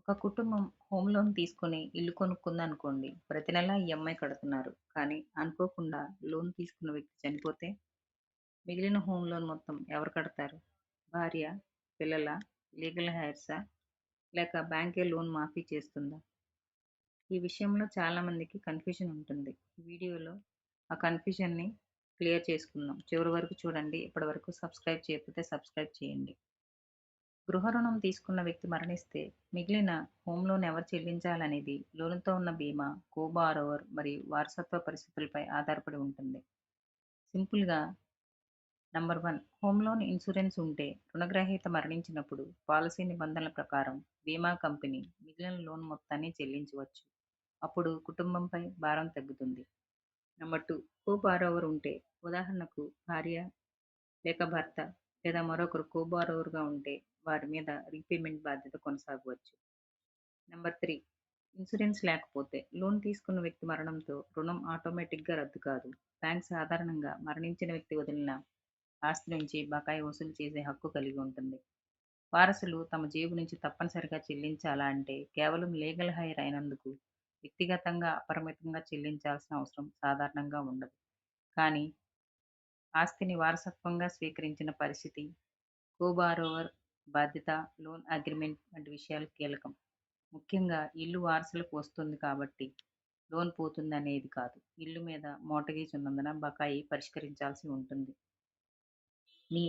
ఒక కుటుంబం home loan తీసుకొని ఇల్లు కొనుక్కుందనుకోండి. ప్రతి నెల ఈఎంఐ కడుతున్నారు. కానీ అనుకోకుండా లోన్ తీసుకున్న వ్యక్తి చనిపోతే మిగిలిన హోమ్ లోన్ మొత్తం ఎవరు కడతారు? భార్య, పిల్లల, లీగల్ హైర్సా లేక బ్యాంకే లోన్ మాఫీ చేస్తుందా? ఈ విషయంలో చాలా మందికి కన్ఫ్యూజన్ ఉంటుంది. ఈ వీడియోలో ఆ కన్ఫ్యూజన్ని క్లియర్ చేసుకుందాం. చివరి వరకు చూడండి. ఇప్పటి వరకు సబ్స్క్రైబ్ చేయకపోతే సబ్స్క్రైబ్ చేయండి. గృహ రుణం తీసుకున్న వ్యక్తి మరణిస్తే మిగిలిన హోమ్ లోన్ ఎవరు చెల్లించాలనేది లోనుతో ఉన్న బీమా, కో బారోవర్ మరియు వారసత్వ పరిస్థితులపై ఆధారపడి ఉంటుంది. సింపుల్గా, నంబర్ 1, హోమ్ లోన్ ఇన్సూరెన్స్ ఉంటే రుణగ్రహీత మరణించినప్పుడు పాలసీ నిబంధనల ప్రకారం బీమా కంపెనీ మిగిలిన లోన్ మొత్తాన్ని చెల్లించవచ్చు. అప్పుడు కుటుంబంపై భారం తగ్గుతుంది. నంబర్ 2, కో బారోవర్ ఉంటే, ఉదాహరణకు భార్య లేక భర్త లేదా మరొకరు కో బారోవర్గా ఉంటే వారి మీద రీపేమెంట్ బాధ్యత కొనసాగవచ్చు. నెంబర్ 3, ఇన్సూరెన్స్ లేకపోతే లోన్ తీసుకున్న వ్యక్తి మరణంతో రుణం ఆటోమేటిక్గా రద్దు కాదు. బ్యాంక్ సాధారణంగా మరణించిన వ్యక్తి వదిలిన ఆస్తి నుంచి బకాయి వసూలు చేసే హక్కు కలిగి ఉంటుంది. వారసులు తమ జేబు నుంచి తప్పనిసరిగా చెల్లించాలా అంటే కేవలం లీగల్ హైర్ అయినందుకు వ్యక్తిగతంగా అపరిమితంగా చెల్లించాల్సిన అవసరం సాధారణంగా ఉండదు. కానీ ఆస్తిని వారసత్వంగా స్వీకరించిన పరిస్థితి, కో బారోవర్ బాధ్యత, లోన్ అగ్రిమెంట్ వంటి విషయాలు కీలకం. ముఖ్యంగా ఇల్లు వారసులకు వస్తుంది కాబట్టి లోన్ పోతుందనేది కాదు. ఇల్లు మీద మోర్టగేజ్ ఉన్నందున బకాయి పరిష్కరించాల్సి ఉంటుంది. మీ